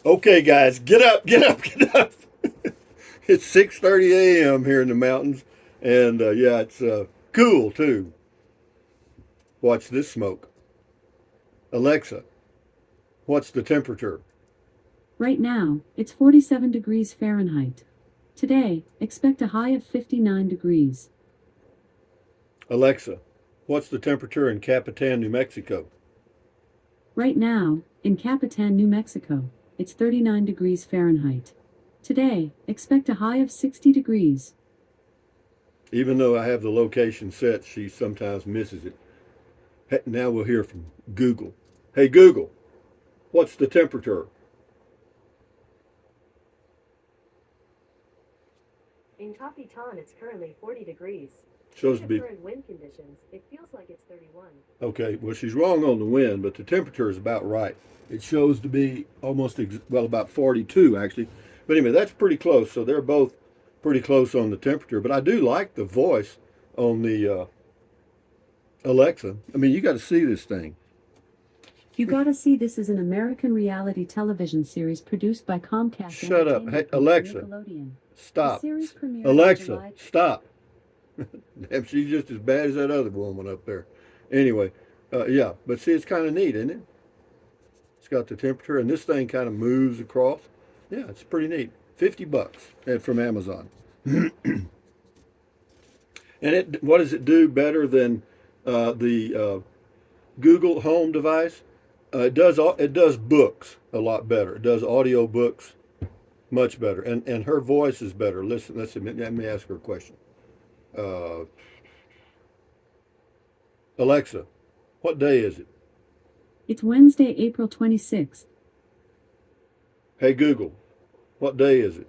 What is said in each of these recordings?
Okay, guys, get up, get up, get up. It's 6:30 a.m. here in the mountains, and yeah, it's cool too. Watch this smoke. Alexa, what's the temperature? Right now, it's 47 degrees Fahrenheit. Today, expect a high of 59 degrees. Alexa, what's the temperature in Capitan, New Mexico? Right now, in Capitan, New Mexico, it's 39 degrees Fahrenheit. Today, expect a high of 60 degrees. Even though I have the location set, she sometimes misses it. Hey, now we'll hear from Google. Hey, Google, what's the temperature? In Capitan, it's currently 40 degrees. Due Shows to to be current wind conditions, it feels like it's 31. okay. Well, she's wrong on the wind, but the temperature is about right. It shows to be almost well about 42 actually. But anyway, that's pretty close. So they're both pretty close on the temperature. But I do like the voice on the Alexa. I mean, you got to see this thing. You gotta see, this is an American reality television series produced by Comcast Shut up. Hey, Entertainment Group and Alexa, Nickelodeon. The stop. series premiered on Alexa, July. stop. Damn, she's just as bad as that other woman up there. Anyway, yeah, but see, it's kind of neat, isn't it? It's got the temperature, and this thing kind of moves across. Yeah, it's pretty neat. $50 from Amazon. And what does it do better than the Google Home device? It does books a lot better. It does audio books much better, and her voice is better. Listen. Let me ask her a question. Uh, Alexa, what day is it? It's Wednesday, April 26th. Hey Google, what day is it?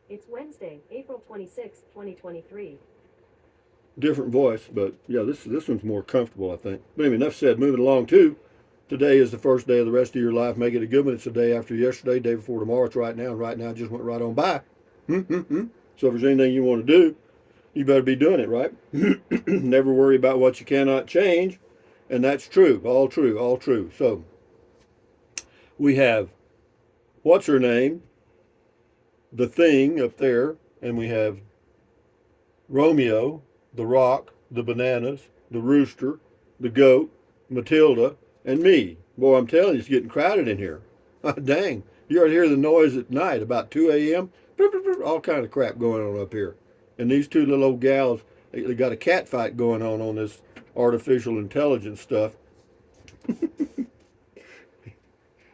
It's Wednesday, April 26, 2023. Different voice, but yeah, this one's more comfortable, I think. But anyway, enough said. Moving along too. Today is the first day of the rest of your life. Make it a good one. It's the day after yesterday, day before tomorrow. It's right now, and right now just went right on by. So if there's anything you want to do, you better be doing it, right? Never worry about what you cannot change, and that's true, all true, all true. So we have what's her name, the thing up there, and we have Romeo, the rock, the bananas, the rooster, the goat, Matilda, and me. Boy, I'm telling you, it's getting crowded in here. Dang, you ought to hear the noise at night about 2 a.m. All kind of crap going on up here. And these two little old gals, they got a cat fight going on this artificial intelligence stuff.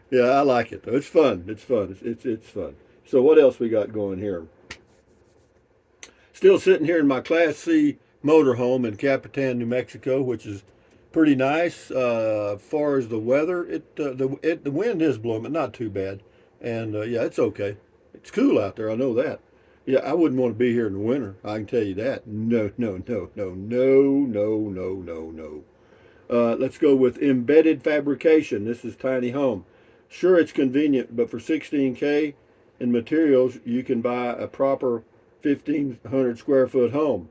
Yeah, I like it though. It's fun. It's fun. It's fun. So what else we got going here? Still sitting here in my Class C motorhome in Capitan, New Mexico, which is pretty nice. As far as the weather, the wind is blowing, but not too bad. And yeah, it's okay. It's cool out there. I know that. Yeah, I wouldn't want to be here in the winter. I can tell you that. No, no, no, no, no, no, no, no, no. Let's go with embedded fabrication. This is tiny home. Sure, it's convenient, but for 16K in materials, you can buy a proper 1,500 square foot home.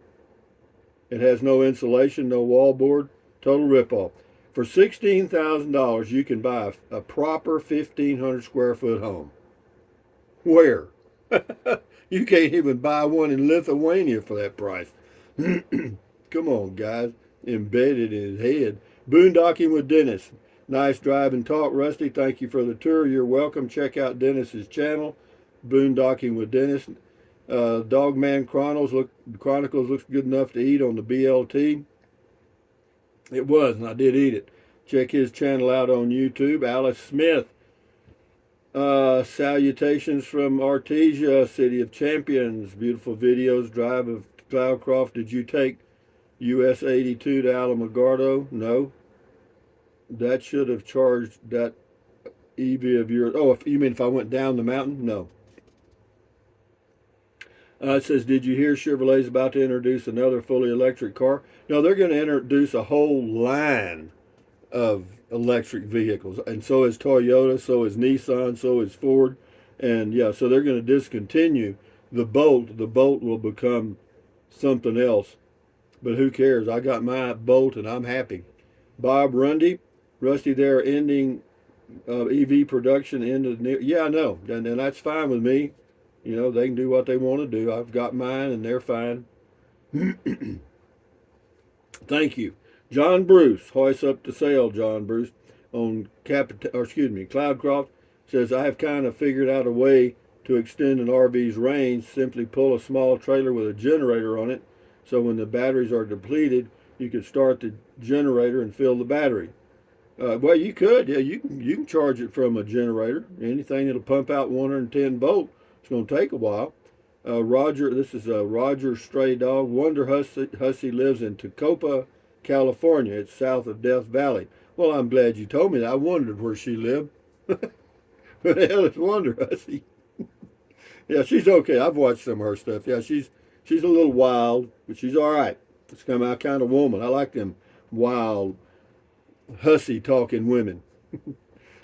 It has no insulation, no wallboard, total ripoff. For $16,000, you can buy a proper 1,500 square foot home. Where? You can't even buy one in Lithuania for that price. Come on, guys. Embedded in his head. Boondocking with Dennis. Nice drive and talk, Rusty. Thank you for the tour. You're welcome. Check out Dennis's channel, Boondocking with Dennis. Dogman Chronicles looks good enough to eat on the BLT. It was, and I did eat it. Check his channel out on YouTube. Alice Smith. Salutations from Artesia, City of Champions. Beautiful videos. Drive of Cloudcroft. Did you take US 82 to Alamogordo? No. That should have charged that EV of yours. Oh, if you mean if I went down the mountain? No. It says, did you hear Chevrolet's about to introduce another fully electric car? No, they're going to introduce a whole line of electric vehicles. And so is Toyota, so is Nissan, so is Ford. And yeah, so they're going to discontinue the Bolt. The Bolt will become something else. But who cares? I got my Bolt and I'm happy. Bob Rusty, they're ending EV production into the near. Yeah, I know, and that's fine with me. You know, they can do what they want to do. I've got mine, and they're fine. Thank you, John Bruce. Hoist up the sail, John Bruce, on Cloudcroft says I have kind of figured out a way to extend an RV's range. Simply pull a small trailer with a generator on it, so when the batteries are depleted, you could start the generator and fill the battery. Well, you could. Yeah, you can charge it from a generator. Anything that'll pump out 110 volt. It's going to take a while. Roger, this is Roger Stray Dog. Wonder Hussey lives in Tacoma, California. It's south of Death Valley. Well, I'm glad you told me that. I wondered where she lived. Who the hell is Wonder Hussey? Yeah, she's okay. I've watched some of her stuff. Yeah, she's a little wild, but she's all right. It's kind of my kind of woman. I like them wild, hussy talking women.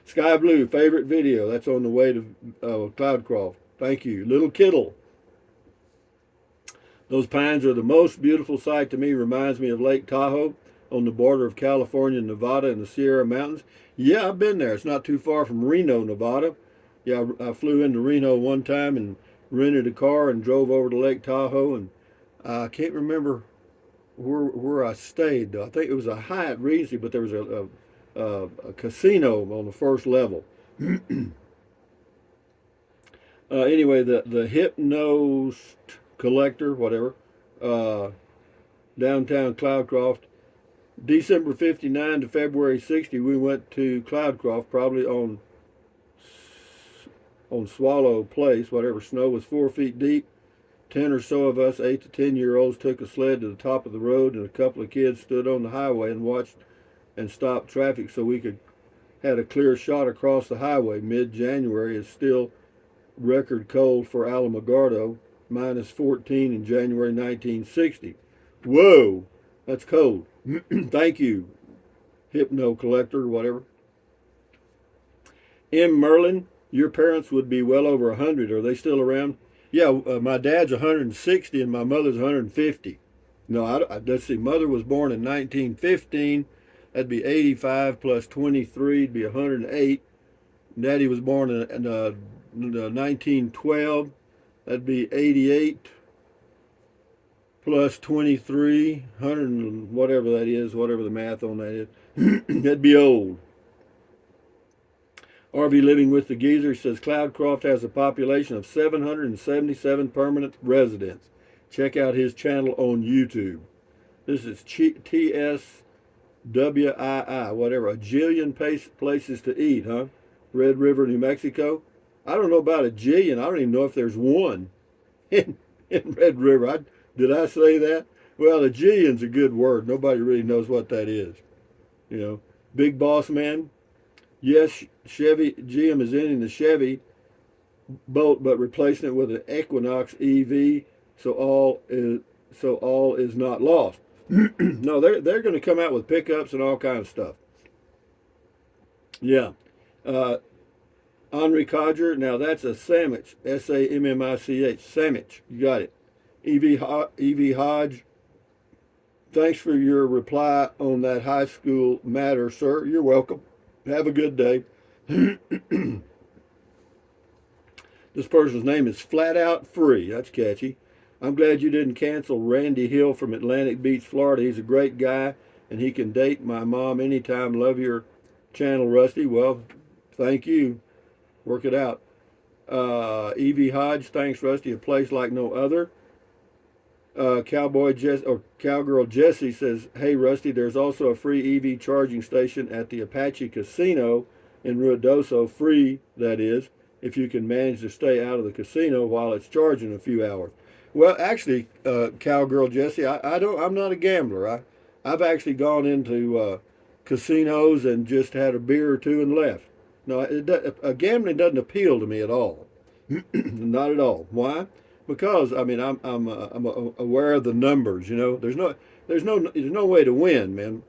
Sky Blue, favorite video. That's on the way to Cloudcroft. Thank you. Little Kittle. Those pines are the most beautiful sight to me. Reminds me of Lake Tahoe on the border of California and Nevada in the Sierra Mountains. Yeah, I've been there. It's not too far from Reno, Nevada. Yeah, I flew into Reno one time and rented a car and drove over to Lake Tahoe. And I can't remember where I stayed. I think it was a Hyatt Regency, but there was a casino on the first level. Anyway, the Hypnos Collector, whatever, downtown Cloudcroft, December 59 to February 60, we went to Cloudcroft, probably on Swallow Place, whatever. Snow was 4 feet deep. 10 or so of us 8 to 10-year-olds took a sled to the top of the road, and a couple of kids stood on the highway and watched and stopped traffic so we could had a clear shot across the highway. Mid-January is still record cold for Alamogordo, minus 14 in January 1960. Whoa, that's cold. Thank you, Hypno Collector, or whatever. M. Merlin, your parents would be well over 100. Are they still around? Yeah, my dad's 160 and my mother's 150. No, let's see. Mother was born in 1915. That'd be 85 plus 23 would be 108. Daddy was born in 1912. That'd be 88 plus 23, 100 and whatever that is, whatever the math on that is. That'd be old. RV Living with the Geezer says Cloudcroft has a population of 777 permanent residents. Check out his channel on YouTube. This is TSWII, whatever, a jillion places to eat, huh? Red River, New Mexico. I don't know about a jillion. I don't even know if there's one in Red River. Did I say that? Well, a jillion's a good word. Nobody really knows what that is. You know, Big Boss Man. Yes, Chevy GM is in the Chevy Bolt, but replacing it with an Equinox EV, so all is not lost. No, they're going to come out with pickups and all kinds of stuff. Yeah, Henri Codger. Now that's a sandwich. SAMMICH. Sandwich. You got it. EV Hodge. Thanks for your reply on that high school matter, sir. You're welcome. Have a good day. This person's name is Flat Out Free. That's catchy. I'm glad you didn't cancel Randy Hill from Atlantic Beach, Florida. He's a great guy, and he can date my mom anytime. Love your channel, Rusty. Well, thank you. Work it out. Evie Hodge, thanks, Rusty. A place like no other. Cowgirl Jessie says, hey, Rusty, there's also a free EV charging station at the Apache Casino in Ruidoso. Free, that is, if you can manage to stay out of the casino while it's charging a few hours. Well, actually, Cowgirl Jessie, I'm not a gambler. I've actually gone into casinos and just had a beer or two and left. No, gambling doesn't appeal to me at all. Not at all. Why? Because I mean I'm aware of the numbers. You know, there's no way to win, man.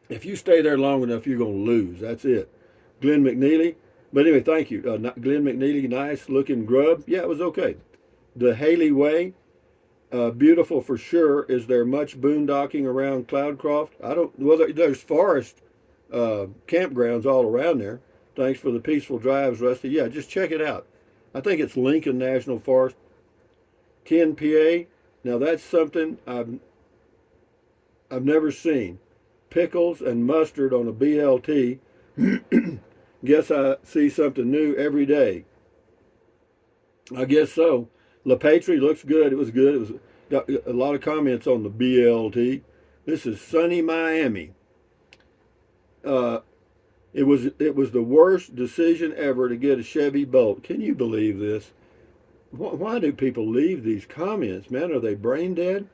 If you stay there long enough, you're gonna lose. That's it. Glenn McNeely. But anyway, thank you, Glenn McNeely. Nice looking grub. Yeah, it was okay. The Haley Way, beautiful for sure. Is there much boondocking around Cloudcroft? I don't. Well, there's forest campgrounds all around there. Thanks for the peaceful drives, Rusty. Yeah, just check it out. I think it's Lincoln National Forest, Ken, PA. Now that's something I've never seen. Pickles and mustard on a BLT. Guess I see something new every day. I guess so. LaPatrie looks good. It was good. It was got a lot of comments on the BLT. This is sunny Miami. Uh, it was the worst decision ever to get a Chevy Bolt. Can you believe this? Why do people leave these comments, man? Are they brain dead?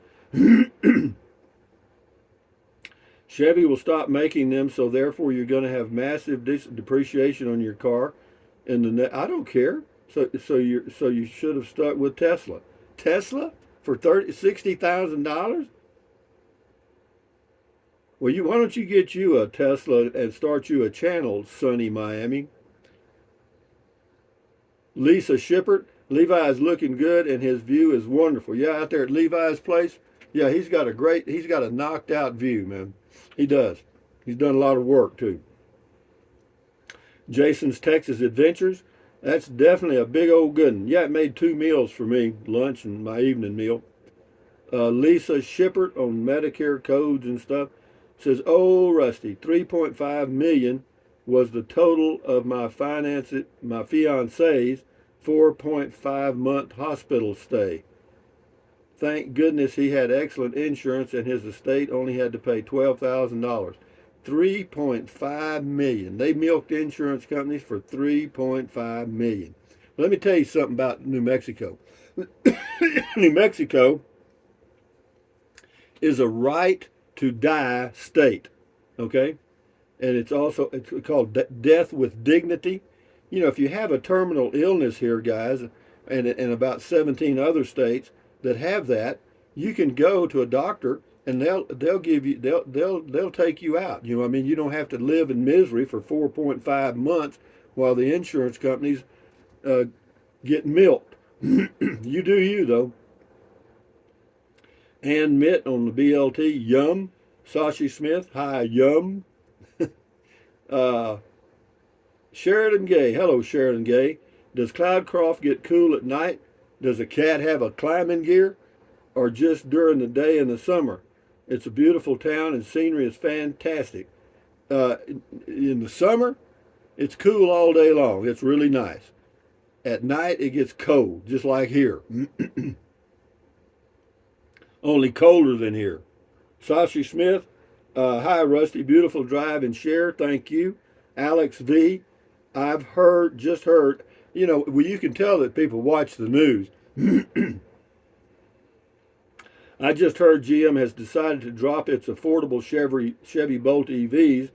Chevy will stop making them, so therefore you're going to have massive depreciation on your car. I don't care. So you should have stuck with Tesla. Tesla for $60,000. Well, why don't you get you a Tesla and start you a channel, sunny Miami? Lisa Shippert, Levi's looking good and his view is wonderful. Yeah, out there at Levi's place. Yeah, he's got a knocked out view, man. He does. He's done a lot of work too. Jason's Texas Adventures. That's definitely a big old good one. Yeah, it made 2 meals for me, lunch and my evening meal. Lisa Shippert on Medicare codes and stuff says, "Oh, Rusty, 3.5 million was the total of my fiance's 4.5-month hospital stay. Thank goodness he had excellent insurance and his estate only had to pay $12,000. 3.5 million. They milked insurance companies for 3.5 million. Let me tell you something about New Mexico. New Mexico is a right to die state, okay? And it's called death with dignity. You know, if you have a terminal illness here, guys, and about 17 other states that have that, you can go to a doctor and they'll give you they'll take you out. You know, I mean, you don't have to live in misery for 4.5 months while the insurance companies get milked. You do you though. Ann Mitt on the BLT, yum. Sashi Smith, hi, yum. Sheridan Gay, hello Sheridan Gay. Does Cloudcroft get cool at night? Does a cat have a climbing gear? Or just during the day in the summer? It's a beautiful town and scenery is fantastic. In the summer, it's cool all day long. It's really nice. At night, it gets cold, just like here. Only colder than here. Sashi Smith, hi Rusty, beautiful drive and share, thank you. Alex V, I've just heard, you know, well, you can tell that people watch the news. I just heard GM has decided to drop its affordable Chevy Bolt EVs,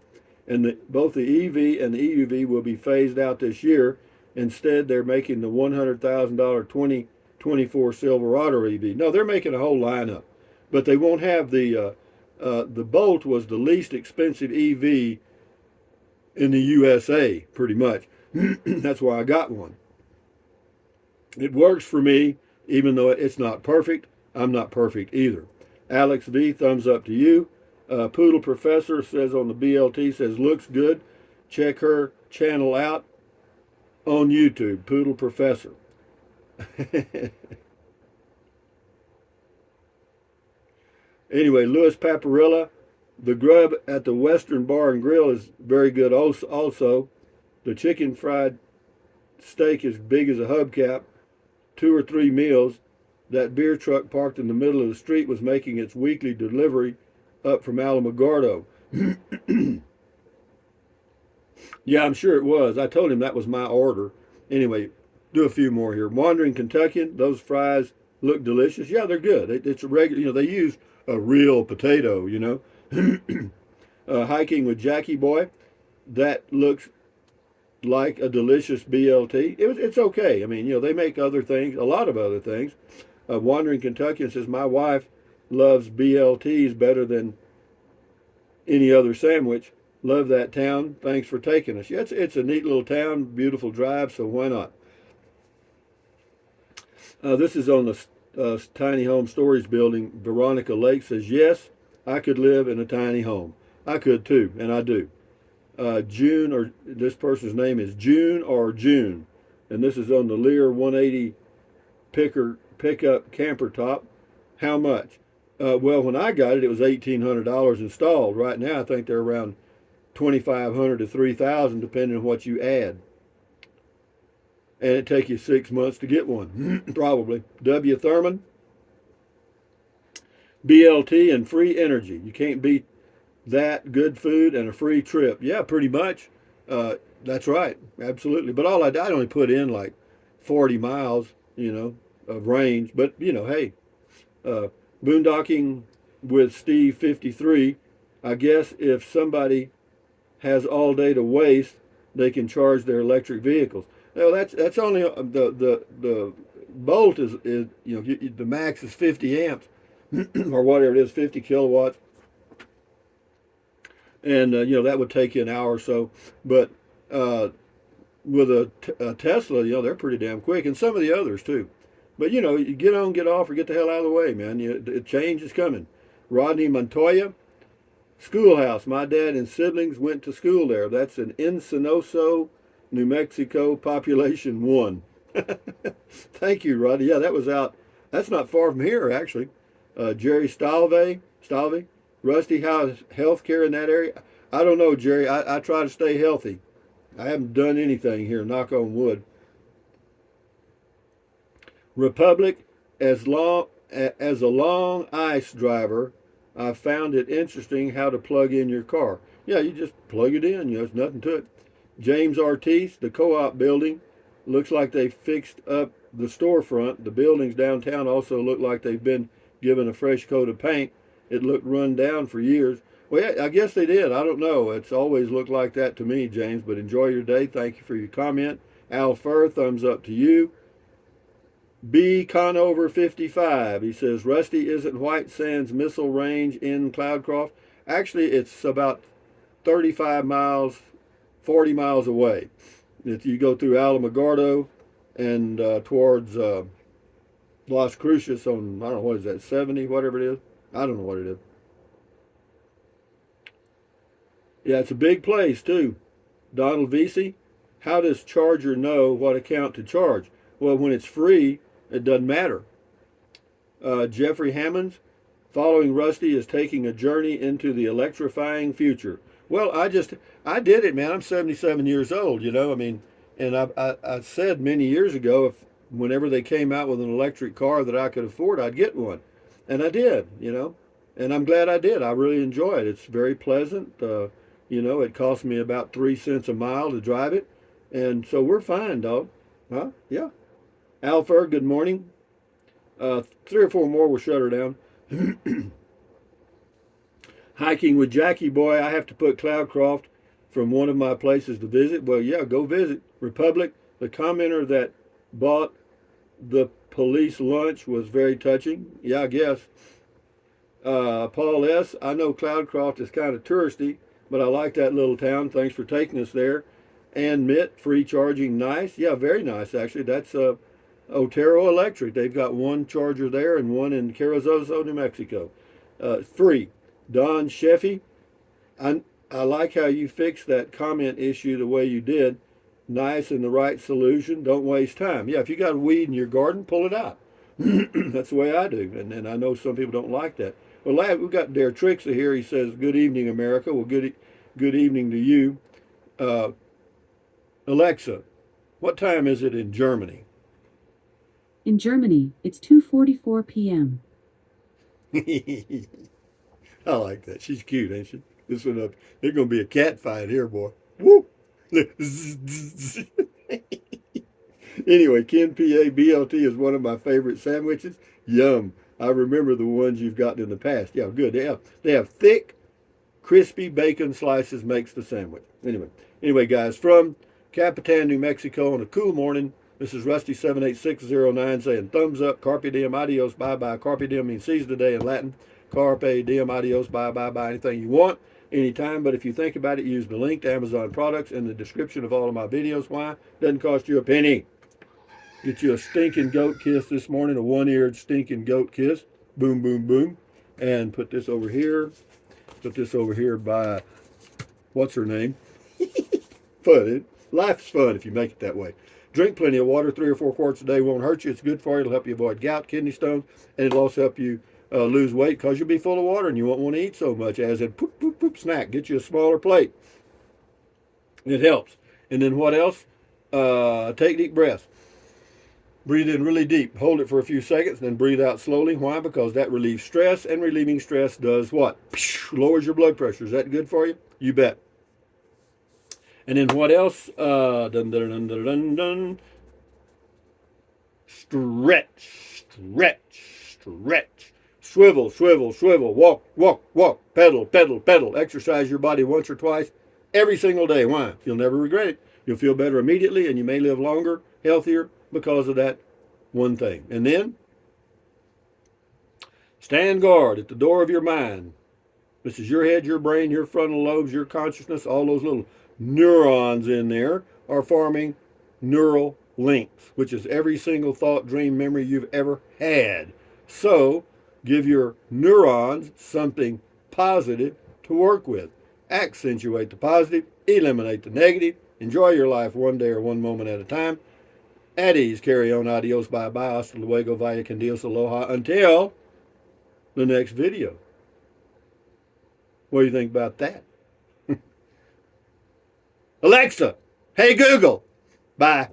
and both the EV and the EUV will be phased out this year. Instead, they're making the $100,000 2024 Silverado EV. No, they're making a whole lineup, but they won't have the Bolt was the least expensive EV in the USA, pretty much. That's why I got one. It works for me, even though it's not perfect. I'm not perfect either. Alex V, thumbs up to you. Poodle Professor says on the BLT, says looks good. Check her channel out on YouTube, Poodle Professor. Anyway, Louis Paparilla, the grub at the Western Bar and Grill is very good also. The chicken fried steak is big as a hubcap, 2 or 3 meals. That beer truck parked in the middle of the street was making its weekly delivery up from Alamogordo. Yeah, I'm sure it was. I told him that was my order. Anyway, do a few more here. Wandering Kentuckian, those fries look delicious. Yeah, they're good. It's a regular, you know, they use a real potato, you know. Hiking with Jackie Boy, that looks like a delicious BLT. It's okay. I mean, you know, they make other things, a lot of other things. Wandering Kentuckian says, my wife loves BLTs better than any other sandwich. Love that town. Thanks for taking us. Yeah, it's a neat little town, beautiful drive, so why not? This is on the Tiny Home Stories building. Veronica Lake says, yes, I could live in a tiny home. I could too, and I do. June, or this person's name is June or June, and this is on the Lear 180 pickup camper top. How much? Well, when I got it, it was $1,800 installed. Right now, I think they're around 2,500 to 3,000, depending on what you add. And it take you 6 months to get one, probably. W. Thurman, BLT, and free energy. You can't beat that. Good food and a free trip. Yeah, pretty much. That's right, absolutely. But I'd only put in like 40 miles, of range. But hey, uh, boondocking with Steve 53. I guess if somebody has all day to waste, they can charge their electric vehicles. Well, that's only the Bolt is the max is 50 amps or whatever it is, 50 kilowatts, and that would take you an hour or so. But with a Tesla, they're pretty damn quick, and some of the others too. But you get on, get off, or get the hell out of the way, man. Change is coming. Rodney Montoya, schoolhouse. My dad and siblings went to school there. That's in Encinoso, New Mexico, population 1. Thank you, Rodney. Yeah, that was out. That's not far from here, actually. Jerry Stalvey, Rusty, how's healthcare in that area? I don't know, Jerry. I try to stay healthy. I haven't done anything here, knock on wood. Republic, as a long ice driver, I found it interesting how to plug in your car. Yeah, you just plug it in. There's nothing to it. James Ortiz, the co-op building, looks like they fixed up the storefront. The buildings downtown also look like they've been given a fresh coat of paint. It looked run down for years. Well, yeah, I guess they did. I don't know. It's always looked like that to me, James. But enjoy your day. Thank you for your comment. Al Fur, thumbs up to you. B. Conover 55. He says, Rusty, isn't White Sands missile range in Cloudcroft? Actually, it's about 35 miles, 40 miles away. If you go through Alamogordo and towards Las Cruces on, I don't know, what is that, 70, whatever it is? I don't know what it is. Yeah, it's a big place, too. Donald Vesey, how does Charger know what account to charge? Well, when it's free, it doesn't matter. Jeffrey Hammonds, following Rusty is taking a journey into the electrifying future. Well, I did it, man. I'm 77 years old, I mean, and I said many years ago, whenever they came out with an electric car that I could afford, I'd get one. And I did, and I'm glad I did. I really enjoy it. It's very pleasant. It cost me about 3 cents a mile to drive it. And so we're fine, dog. Huh? Yeah. Alfred, good morning. 3 or 4 more will shut her down. Hiking with Jackie Boy. I have to put Cloudcroft from one of my places to visit. Well, yeah, go visit. Republic, the commenter that bought the police lunch was very touching. Yeah, I guess. Paul S., I know Cloudcroft is kind of touristy, but I like that little town. Thanks for taking us there. And Mitt, free charging, nice. Yeah, very nice, actually. That's Otero Electric. They've got one charger there and one in Carrizozo, New Mexico. Free. Don Sheffy, I like how you fixed that comment issue the way you did. Nice and the right solution. Don't waste time. Yeah, if you got a weed in your garden, pull it out. That's the way I do. And I know some people don't like that. Well, we've got Dare Trixa here. He says, good evening, America. Well, good evening to you. Alexa, what time is it in Germany? In Germany, it's 2:44 p.m. I like that. She's cute, ain't she? This one up. There's going to be a cat fight here, boy. Woo! Anyway, Ken PA BLT is one of my favorite sandwiches. Yum. I remember the ones you've gotten in the past. Yeah, good. They have thick, crispy bacon slices makes the sandwich. Anyway, guys, from Capitan, New Mexico on a cool morning, this is Rusty78609 saying thumbs up, carpe diem, adios, bye-bye. Carpe diem means seize the day in Latin. Carpe diem, adios, bye-bye, buy anything you want, anytime. But if you think about it, use the link to Amazon products in the description of all of my videos. Why? Doesn't cost you a penny. Get you a stinking goat kiss this morning, a one-eared stinking goat kiss. Boom, boom, boom. And put this over here. Put this over here by, what's her name? fun. Life's fun if you make it that way. Drink plenty of water. 3 or 4 quarts a day won't hurt you. It's good for you. It'll help you avoid gout, kidney stones, and it'll also help you lose weight because you'll be full of water and you won't want to eat so much. As in, poop, poop, poop, snack. Get you a smaller plate. It helps. And then what else? Take deep breaths. Breathe in really deep. Hold it for a few seconds, then breathe out slowly. Why? Because that relieves stress, and relieving stress does what? Lowers your blood pressure. Is that good for you? You bet. And then what else? Dun, dun, dun, dun, dun, dun. Stretch, stretch, stretch. Swivel, swivel, swivel. Walk, walk, walk. Pedal, pedal, pedal. Exercise your body once or twice every single day. Why? You'll never regret it. You'll feel better immediately, and you may live longer, healthier because of that one thing. And then, stand guard at the door of your mind. This is your head, your brain, your frontal lobes, your consciousness. All those little neurons in there are forming neural links, which is every single thought, dream, memory you've ever had. So, give your neurons something positive to work with. Accentuate the positive, eliminate the negative. Enjoy your life one day or one moment at a time. At ease, carry on, adios, bye-bye, hasta luego, vaya con Dios, aloha, until the next video. What do you think about that? Alexa, hey Google, bye.